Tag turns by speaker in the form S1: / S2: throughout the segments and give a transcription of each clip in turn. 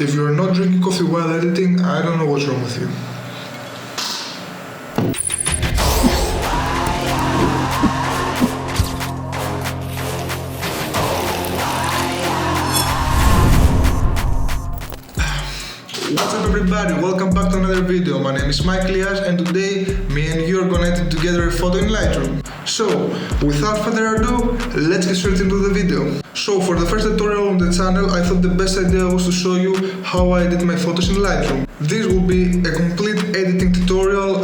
S1: If you're not drinking coffee while editing, I don't know what's wrong with you. What's up everybody, welcome back to another video. My name is Mike Lias and today me and you are gonna edit together a photo in Lightroom. So, without further ado, let's get straight into the video. So, for the first tutorial on the channel, I thought the best idea was to show you how I edit my photos in Lightroom. This will be a complete editing tutorial.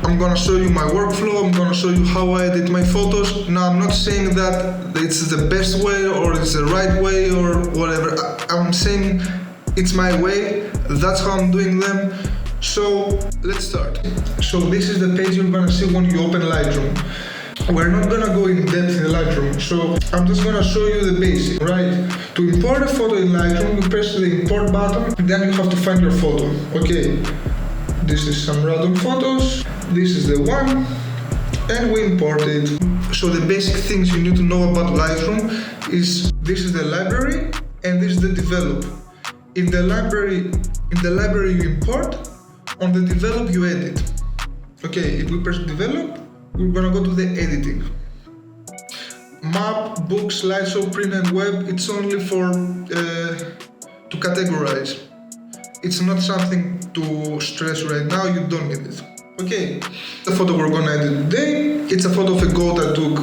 S1: I'm gonna show you my workflow, I'm gonna show you how I edit my photos. Now, I'm not saying that it's the best way or it's the right way or whatever. I'm saying it's my way, that's how I'm doing them. So let's start. So this is the page you're gonna see when you open Lightroom. We're not gonna go in depth in Lightroom, so I'm just gonna show you the basic, right? To import a photo in Lightroom, you press the import button, then you have to find your photo. Okay, this is some random photos, this is the one, and we import it. So the basic things you need to know about Lightroom is this is the library and this is the develop. In the library you import, on the develop you edit. Okay, if we press develop, we're gonna go to the editing. Map, book, slideshow, print and web, it's only for to categorize. It's not something to stress right now, you don't need it. Okay, the photo we're gonna edit today, it's a photo of a goat I took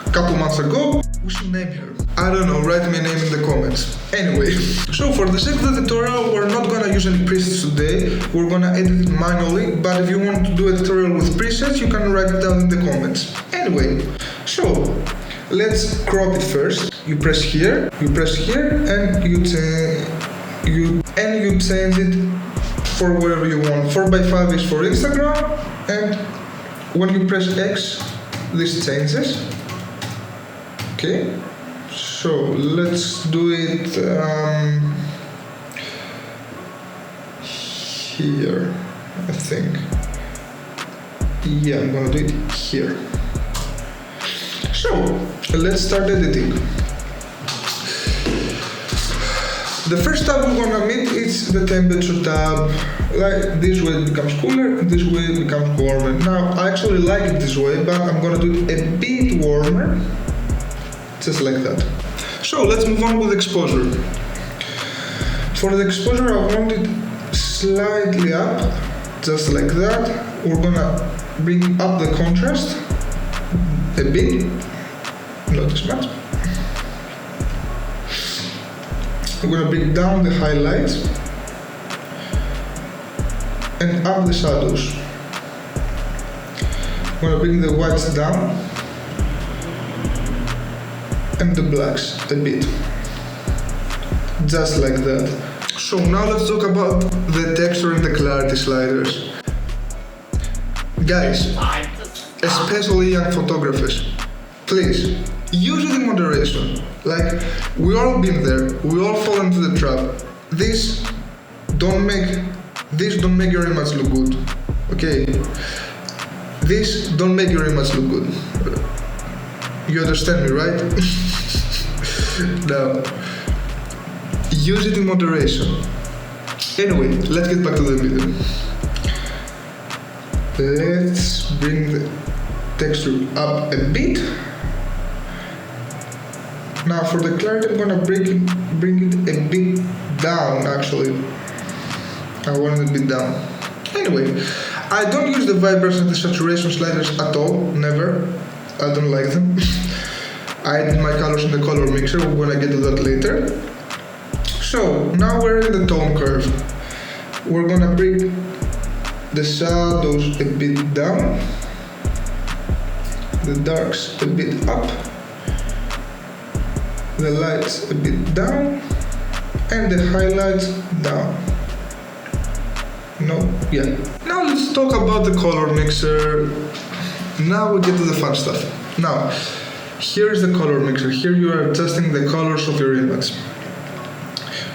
S1: a couple months ago. We should name her. I don't know, write me a name in the comments. Anyway, so for the sake of the tutorial, we're not gonna use any presets today. We're gonna edit it manually, but if you want to do a tutorial with presets, you can write it down in the comments. Anyway, so let's crop it first. You press here, and you change it for whatever you want. 4x5 is for Instagram, and when you press X, this changes. Okay, so let's do it here, I think. Yeah, I'm gonna do it here. So, let's start editing. The first tab we're gonna meet is the temperature tab. Like this way it becomes cooler, this way it becomes warmer. Now, I actually like it this way, but I'm gonna do it a bit warmer. Just like that. So let's move on with exposure. For the exposure I want it slightly up, just like that. We're gonna bring up the contrast a bit, not as much. We're gonna bring down the highlights and up the shadows. We're gonna bring the whites down and the blacks a bit, just like that. So now let's talk about the texture and the clarity sliders. Guys, especially young photographers, please use it in moderation. Like, we all been there, we all fall into the trap. This don't make your image look good. Okay, this don't make your image look good. You understand me, right? Now, use it in moderation. Anyway, let's get back to the video. Let's bring the texture up a bit. Now for the clarity, I'm gonna bring it a bit down, actually. I want it a bit down. Anyway, I don't use the vibrance and the saturation sliders at all, never. I don't like them. I edit my colors in the color mixer, we're gonna get to that later. So, now we're in the tone curve. We're gonna bring the shadows a bit down, the darks a bit up, the lights a bit down, and the highlights down. No, yeah. Now let's talk about the color mixer. Now we get to the fun stuff. Now, here's the color mixer. Here you are adjusting the colors of your image.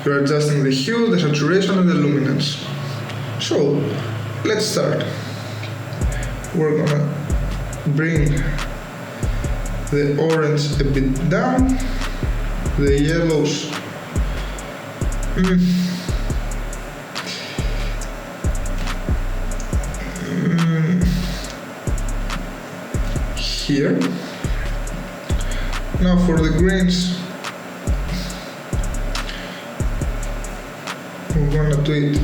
S1: You're adjusting the hue, the saturation, and the luminance. So, let's start. We're gonna bring the orange a bit down, the yellows here. Now for the greens, we're gonna do it,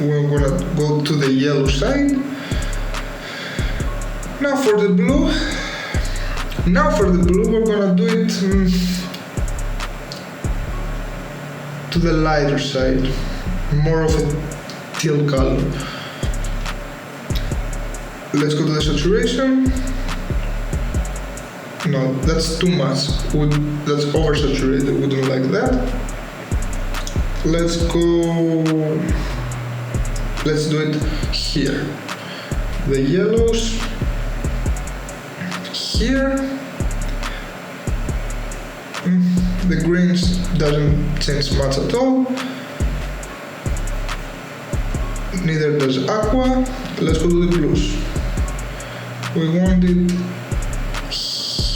S1: we're gonna go to the yellow side. Now for the blue, we're gonna do it to the lighter side, more of a teal color. Let's go to the saturation. No, that's too much. That's oversaturated. We don't like that. Let's do it here. The yellows here. The greens doesn't change much at all. Neither does aqua. Let's go to the blues. We want it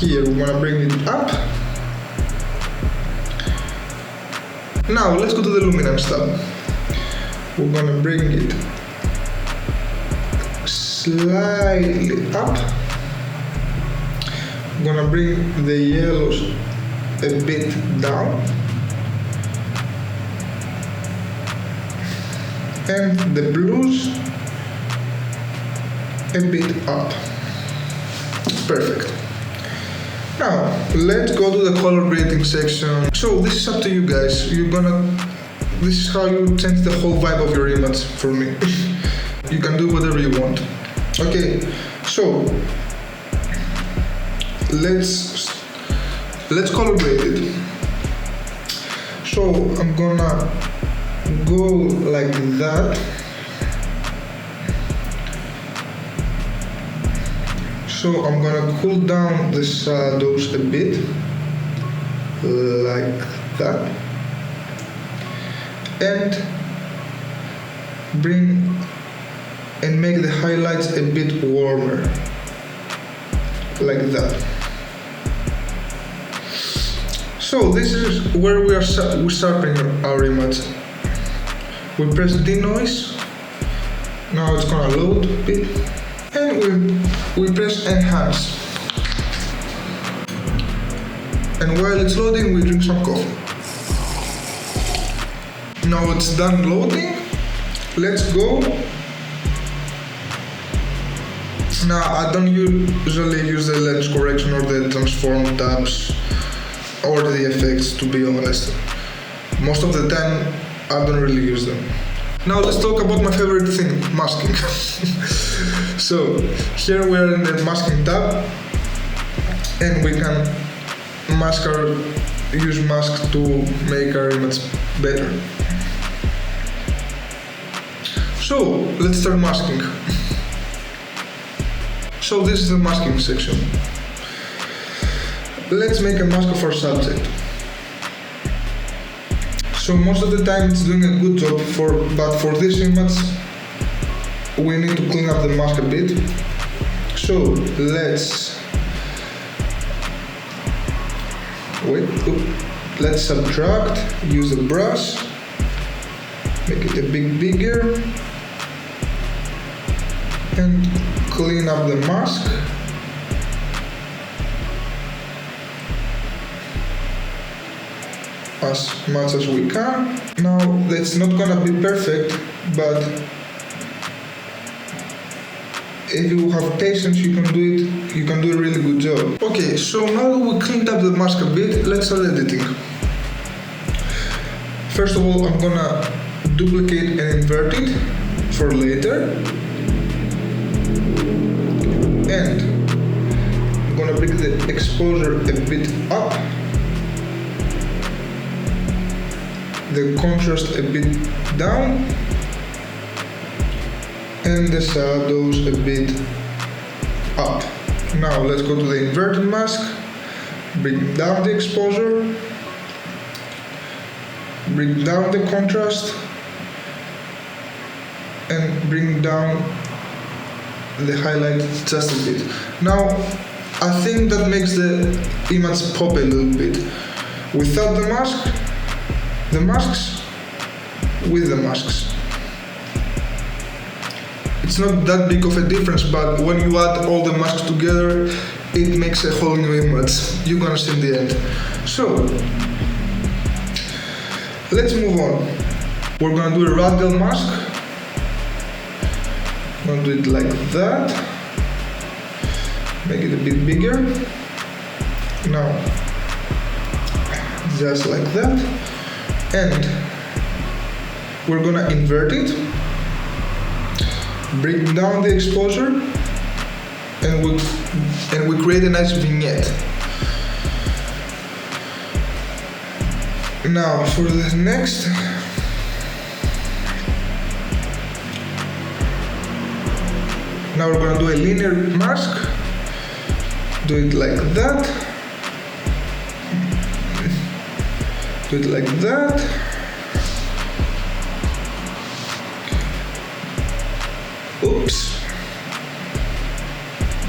S1: here. We want to bring it up. Now let's go to the luminance tab. We're going to bring it slightly up. I'm going to bring the yellows a bit down. And the blues a bit up. Perfect. Now let's go to the color grading section. So this is up to you guys. This is how you change the whole vibe of your image for me. You can do whatever you want. Okay, so let's color grade it. So I'm gonna go like that. So I'm gonna cool down the shadows a bit, like that, and make the highlights a bit warmer, like that. So this is where we sharpening our image. We press denoise. Now it's gonna load a bit. And we press enhance. And while it's loading, we drink some coffee. Now it's done loading. Let's go. Now I don't usually use the lens correction or the transform tabs or the effects, to be honest. Most of the time I don't really use them. Now let's talk about my favorite thing, masking. So here we are in the masking tab, and we can use masks to make our image better. So let's start masking. So this is the masking section. Let's make a mask of our subject. So most of the time it's doing a good job, but for this image we need to clean up the mask a bit. So let's subtract, use a brush, make it a bit bigger, and clean up the mask. As much as we can. Now that's not gonna be perfect, but if you have patience, you can do a really good job. Okay, so now that we cleaned up the mask a bit, let's start editing. First of all, I'm gonna duplicate and invert it for later. And I'm gonna bring the exposure a bit up, the contrast a bit down, and the shadows a bit up. Now let's go to the inverted mask, bring down the exposure, bring down the contrast, and bring down the highlight just a bit. Now I think that makes the image pop a little bit. Without the mask, the masks, with the masks. It's not that big of a difference, but when you add all the masks together, it makes a whole new image. You're gonna see in the end. So let's move on. We're gonna do a radial mask. I'm gonna do it like that. Make it a bit bigger. Now, just like that. And we're gonna invert it. Bring down the exposure. And we create a nice vignette. Now for the next, now we're gonna do a linear mask. Do it like that. Do it like that. Oops.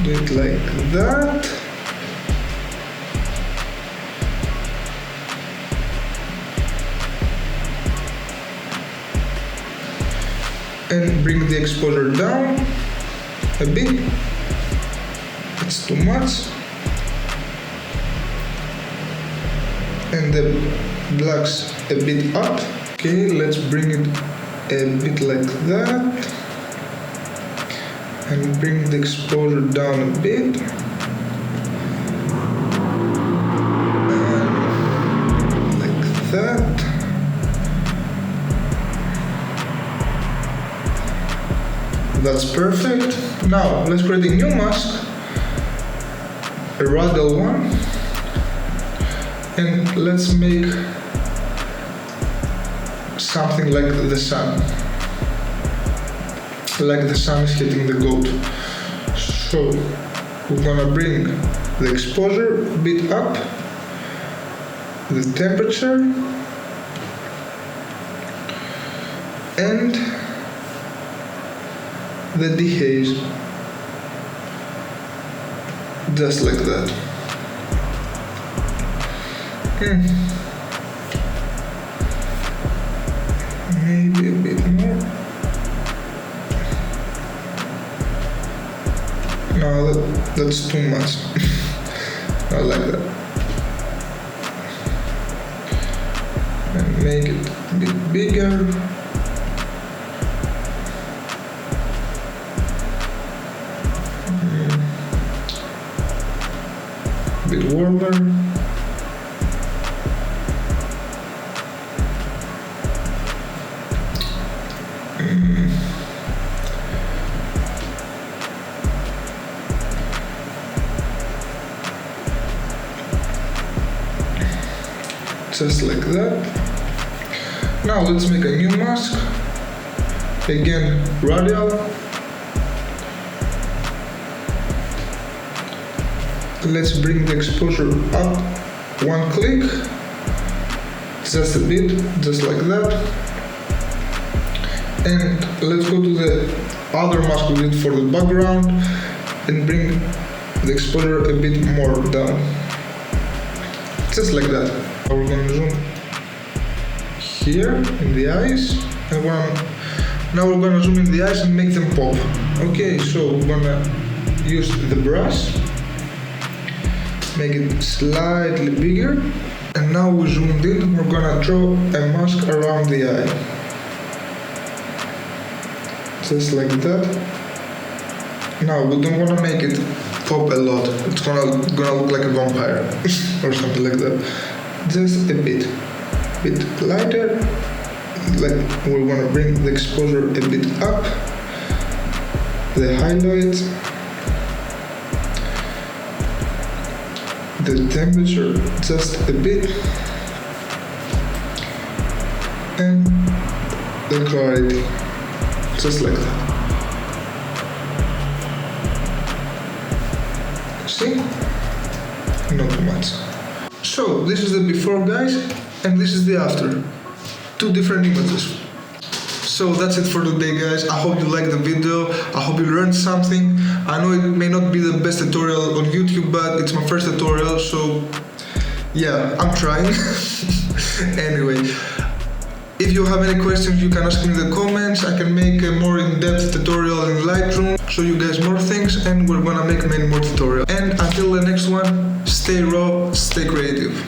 S1: Do it like that. And bring the exposure down a bit. It's too much. And the blacks a bit up. Okay, let's bring it a bit like that. And bring the exposure down a bit. And like that. That's perfect. Now let's create a new mask, a radial one, and let's make something like the sun. Like the sun is hitting the goat. So we're gonna bring the exposure a bit up, the temperature, and the dehaze, just like that. Maybe a bit more. No, that's too much. Not like that. And make it a bit bigger. A bit warmer. Just like that. Now let's make a new mask. Again, radial. Let's bring the exposure up one click. Just a bit, just like that. And let's go to the other mask we did for the background and bring the exposure a bit more down. Just like that. We're gonna zoom here in the eyes, and now we're gonna zoom in the eyes and make them pop. Okay, so we're gonna use the brush, make it slightly bigger, and now we zoomed in and we're gonna draw a mask around the eye. Just like that. Now we don't wanna make it pop a lot. It's gonna look like a vampire or something like that. Just a bit lighter, like we want to bring the exposure a bit up, the highlight, the temperature just a bit, and the clarity, just like that. See? Not too much. So this is the before, guys, and this is the after. Two different images. So that's it for today, guys. I hope you liked the video. I hope you learned something. I know it may not be the best tutorial on YouTube, but it's my first tutorial, so yeah, I'm trying. Anyway, if If you have any questions, you can ask me in the comments. I can make a more in-depth tutorial in Lightroom, show you guys more things, and we're gonna make many more tutorials. And until the next one, stay raw, stay creative.